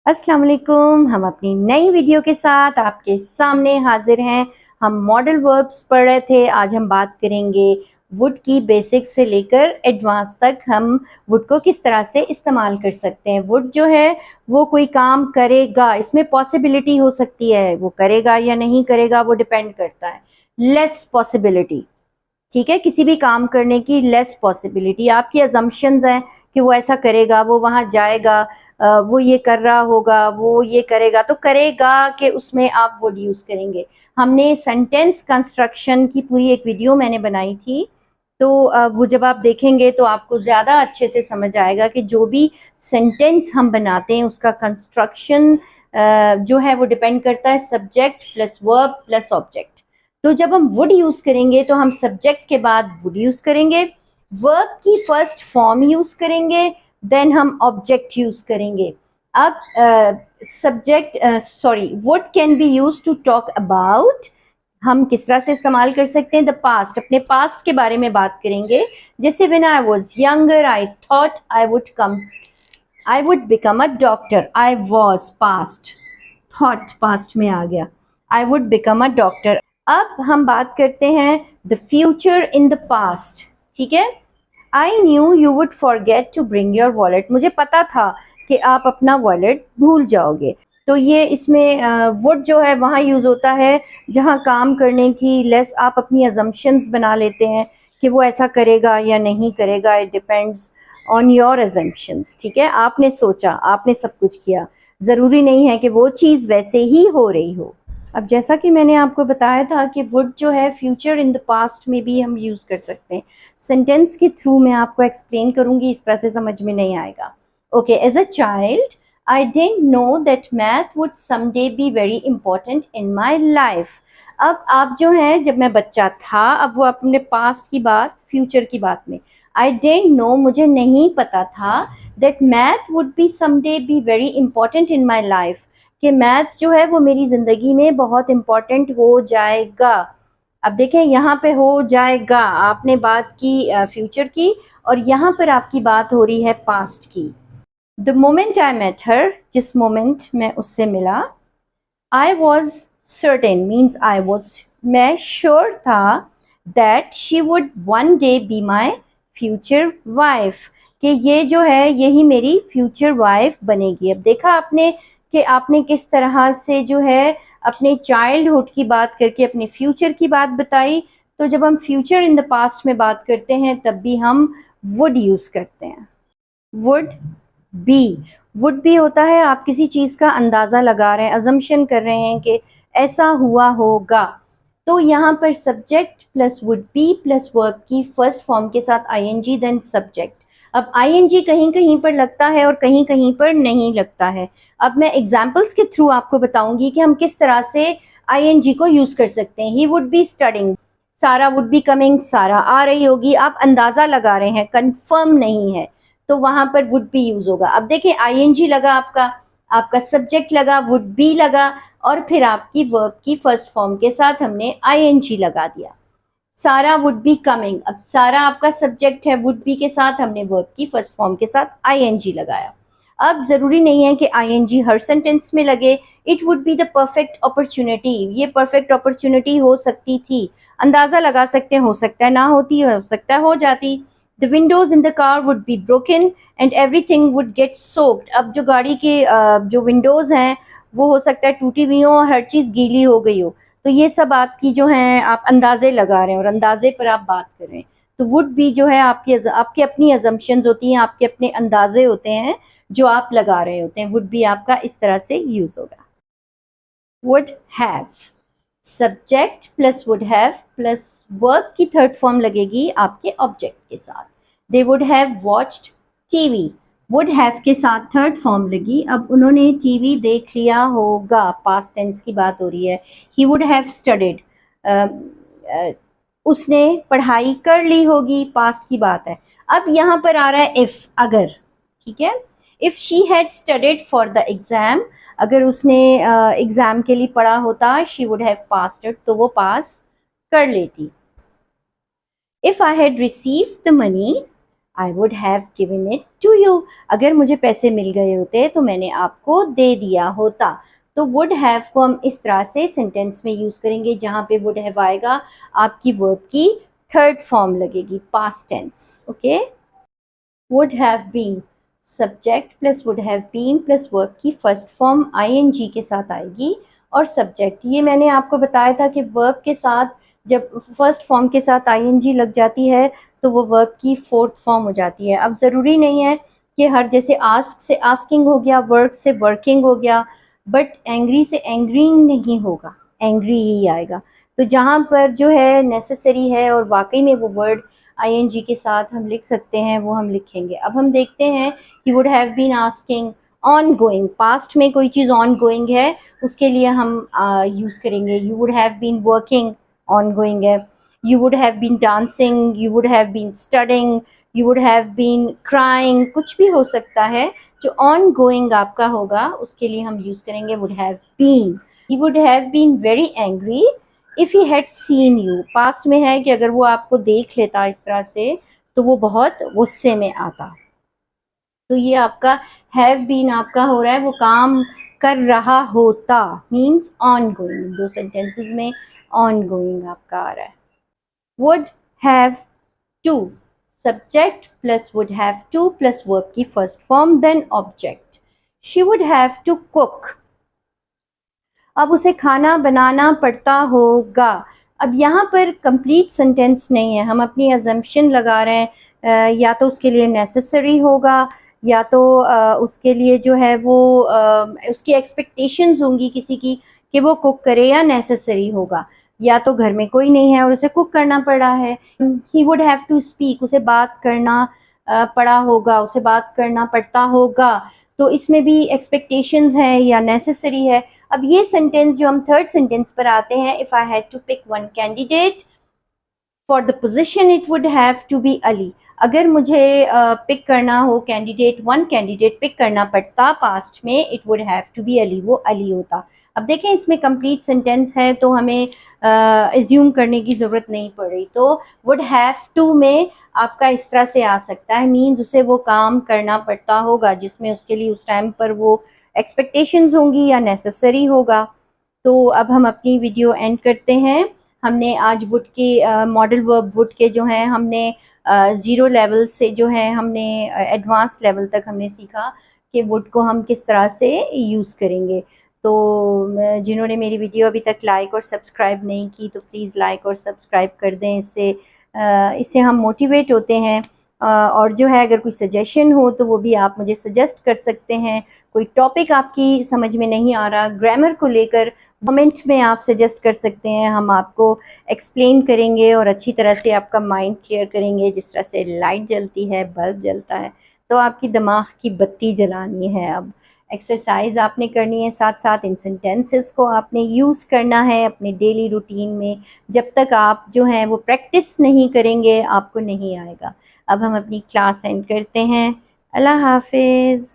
अस्सलाम वालेकुम। हम अपनी नई वीडियो के साथ आपके सामने हाजिर हैं। हम मॉडल वर्ब्स पढ़ रहे थे। आज हम बात करेंगे वुड की बेसिक से लेकर एडवांस तक हम वुड को किस तरह से इस्तेमाल कर सकते हैं। वुड जो है वो कोई काम करेगा, इसमें पॉसिबिलिटी हो सकती है, वो करेगा या नहीं करेगा वो डिपेंड करता है। लेस पॉसिबिलिटी, ठीक है, किसी भी काम करने की लेस पॉसिबिलिटी, आपकी अजम्पशंस हैं कि वो ऐसा करेगा, वो वहां जाएगा, वो ये कर रहा होगा, वो ये करेगा, तो करेगा कि उसमें आप वुड यूज करेंगे। हमने सेंटेंस कंस्ट्रक्शन की पूरी एक वीडियो मैंने बनाई थी, तो वो जब आप देखेंगे तो आपको ज्यादा अच्छे से समझ आएगा कि जो भी सेंटेंस हम बनाते हैं उसका कंस्ट्रक्शन जो है वो डिपेंड करता है subject plus verb plus object. तो जब हम वुड यूज करेंगे तो हम सब्जेक्ट के बाद वुड यूज करेंगे, वर्ब की फर्स्ट फॉर्म यूज करेंगे, देन हम ऑब्जेक्ट यूज करेंगे। अब subject would can be use to talk about, हम किस तरह से इस्तेमाल कर सकते हैं, द पास्ट, अपने पास्ट के बारे में बात करेंगे। जैसे when I was younger I thought I would become a doctor. I was past, thought past में आ गया, I would become a doctor. अब हम बात करते हैं the future in the past, ठीक है। I knew you would forget to bring your wallet, मुझे पता था कि आप अपना वॉलेट भूल जाओगे। तो ये इसमें वुड जो है वहाँ यूज होता है जहाँ काम करने की लेस आप अपनी अजम्पशंस बना लेते हैं कि वो ऐसा करेगा या नहीं करेगा। It depends on your assumptions, ठीक है। आपने सोचा, आपने सब कुछ किया, जरूरी नहीं है कि वो चीज़ वैसे ही हो रही हो। अब जैसा कि मैंने आपको बताया था कि वुड जो है फ्यूचर इन द पास्ट में भी हम यूज कर सकते हैं। सेंटेंस के थ्रू मैं आपको एक्सप्लेन करूंगी, इस तरह से समझ में नहीं आएगा। Okay, as a child I didn't know that math would someday be very important in my life. अब आप जो है, जब मैं बच्चा था, अब वो अपने पास्ट की बात, फ्यूचर की बात में, आई डिडंट नो, मुझे नहीं पता था, that math would be someday be very important in my life, कि मैथ्स जो है वो मेरी जिंदगी में बहुत इंपॉर्टेंट हो जाएगा। अब देखें यहाँ पे हो जाएगा, आपने बात की फ्यूचर की और यहाँ पर आपकी बात हो रही है पास्ट की। The moment I met her, जिस मोमेंट मैं उससे मिला, I was certain means I was, मैं श्योर था, that she would one day be my future wife, कि ये जो है यही मेरी फ्यूचर वाइफ बनेगी। अब देखा आपने कि आपने किस तरह से जो है अपने चाइल्डहुड की बात करके अपने फ्यूचर की बात बताई। तो जब हम फ्यूचर इन द पास्ट में बात करते हैं तब भी हम वुड यूज करते हैं। वुड बी, वुड बी होता है आप किसी चीज का अंदाजा लगा रहे हैं, अजम्पशन कर रहे हैं कि ऐसा हुआ होगा। तो यहाँ पर subject plus would be plus verb की फर्स्ट फॉर्म के साथ आईएनजी देन सब्जेक्ट। अब आईएनजी कहीं कहीं पर लगता है और कहीं कहीं पर नहीं लगता है। अब मैं एग्जाम्पल्स के थ्रू आपको बताऊंगी कि हम किस तरह से आईएनजी को यूज कर सकते हैं। ही वुड बी स्टडिंग, सारा वुड बी कमिंग, सारा आ रही होगी, आप अंदाजा लगा रहे हैं, कंफर्म नहीं है, तो वहां पर वुड बी यूज होगा। अब देखिए आईएनजी लगा, आपका आपका सब्जेक्ट लगा, वुड बी लगा, और फिर आपकी वर्ब की फर्स्ट फॉर्म के साथ हमने आईएनजी लगा दिया। सारा वुड बी कमिंग, अब सारा आपका सब्जेक्ट है, वुड बी के साथ हमने वर्ब की फर्स्ट फॉर्म के साथ आईएनजी लगाया। अब जरूरी नहीं है कि आईएनजी हर सेंटेंस में लगे। It would be the perfect opportunity, ये परफेक्ट अपॉर्चुनिटी हो सकती थी, अंदाजा लगा सकते हैं, हो सकता है ना होती, हो सकता है हो जाती। The Windows in the car would be broken and everything would get soaked. अब जो गाड़ी के जो विंडोज हैं वो हो सकता है टूटी हुई हो और हर चीज गीली हो गई हो। तो ये सब आपकी जो है आप अंदाजे लगा रहे हैं और अंदाजे पर आप बात कर रहे हैं। तो वुड बी जो है आपकी अपनी अजम्पशंस होती हैं, आपके अपने अंदाजे होते हैं जो आप लगा रहे होते हैं। वुड बी आपका इस तरह से यूज होगा। Would have, subject plus would have plus verb की थर्ड फॉर्म लगेगी आपके ऑब्जेक्ट के साथ। They would have watched TV, would have के साथ थर्ड फॉर्म लगी। अब उन्होंने टीवी देख लिया होगा, पास्ट टेंस की बात हो रही है। ही वुड हैव स्टडीड, उसने पढ़ाई कर ली होगी, पास्ट की बात है। अब यहाँ पर आ रहा है इफ, अगर, ठीक है। If she had studied for the exam, अगर उसने एग्जाम के लिए पढ़ा होता, she would have passed it, तो वो पास कर लेती। If I had received the money, I would have given it to you. अगर मुझे पैसे मिल गए होते तो मैंने आपको दे दिया होता। तो would have को हम इस तरह से सेंटेंस में यूज़ करेंगे, जहाँ पे would have आएगा आपकी वर्ब की थर्ड फॉर्म लगेगी, past tense. Okay, would have been subject plus would have been plus verb की फर्स्ट फॉर्म ing के साथ आएगी, और सब्जेक्ट ये मैंने आपको बताया था कि वर्ब के साथ जब फर्स्ट फॉर्म के साथ ing लग जाती है तो वो वर्ब की फोर्थ फॉर्म हो जाती है। अब ज़रूरी नहीं है कि हर, जैसे आस्क से आस्किंग हो गया, वर्क से वर्किंग हो गया, बट एंग्री से एंग्रीइंग नहीं होगा, एंग्री ही आएगा। तो जहाँ पर जो है नेसेसरी है और वाकई में वो वर्ड ing के साथ हम लिख सकते हैं, वो हम लिखेंगे। अब हम देखते हैं कि would have been asking, ongoing, past में कोई चीज़ ऑन गोइंग है उसके लिए हम यूज़ करेंगे you would have been working, on going है। You would have been dancing, you would have been studying, you would have been crying, कुछ भी हो सकता है जो ऑन गोइंग आपका होगा उसके लिए हम यूज़ करेंगे would have been. He would have been very angry if he had seen you, past में है कि अगर वो आपको देख लेता इस तरह से तो वो बहुत गुस्से में आता। तो ये आपका हैव बीन आपका हो रहा है वो काम कर रहा होता, मीन्स ऑन गोइंग। दो सेंटेंसेस में ऑन गोइंग आपका आ रहा है। Would have to, subject plus would have to plus verb की first form then object. She would have to cook, अब उसे खाना बनाना पड़ता होगा। अब यहाँ पर कंप्लीट सेंटेंस नहीं है, हम अपनी अजम्पशन लगा रहे हैं, या तो उसके लिए नेसेसरी होगा या तो उसके लिए जो है वो उसकी एक्सपेक्टेशंस होंगी किसी की कि वो कुक करे, या नेसेसरी होगा, या तो घर में कोई नहीं है और उसे कुक करना पड़ा है। He would have to speak, उसे बात करना पड़ा होगा, उसे बात करना पड़ता होगा। तो इसमें भी एक्सपेक्टेशंस हैं या नेसेसरी है। अब ये सेंटेंस जो हम थर्ड सेंटेंस पर आते हैं, if I had to pick one candidate for the position it would have to be Ali. अगर मुझे पिक करना हो कैंडिडेट, वन कैंडिडेट पिक करना पड़ता पास्ट में, it would have to be Ali, वो अली होता। अब देखें इसमें कंप्लीट सेंटेंस है तो हमें एज्यूम करने की ज़रूरत नहीं पड़ रही। तो वुड हैव टू में आपका इस तरह से आ सकता है, मीन्स उसे वो काम करना पड़ता होगा जिसमें उसके लिए उस टाइम पर वो एक्सपेक्टेशंस होंगी या नेसेसरी होगा। तो अब हम अपनी वीडियो एंड करते हैं। हमने आज वुड के मॉडल वर्ब वुड के जो हैं हमने ज़ीरो लेवल से जो है हमने एडवांस लेवल तक हमने सीखा कि वुड को हम किस तरह से यूज़ करेंगे। तो जिन्होंने मेरी वीडियो अभी तक लाइक और सब्सक्राइब नहीं की तो प्लीज़ लाइक और सब्सक्राइब कर दें, इससे हम मोटिवेट होते हैं। और जो है अगर कोई सजेशन हो तो वो भी आप मुझे सजेस्ट कर सकते हैं। कोई टॉपिक आपकी समझ में नहीं आ रहा ग्रामर को लेकर, कमेंट में आप सजेस्ट कर सकते हैं, हम आपको एक्सप्लेन करेंगे और अच्छी तरह से आपका माइंड क्लियर करेंगे। जिस तरह से लाइट जलती है, बल्ब जलता है, तो आपकी दिमाग की बत्ती जलानी है। अब एक्सरसाइज आपने करनी है, साथ साथ इन सेंटेंसेस को आपने यूज़ करना है अपने डेली रूटीन में। जब तक आप जो हैं वो प्रैक्टिस नहीं करेंगे आपको नहीं आएगा। अब हम अपनी क्लास एंड करते हैं। अल्लाह हाफिज़।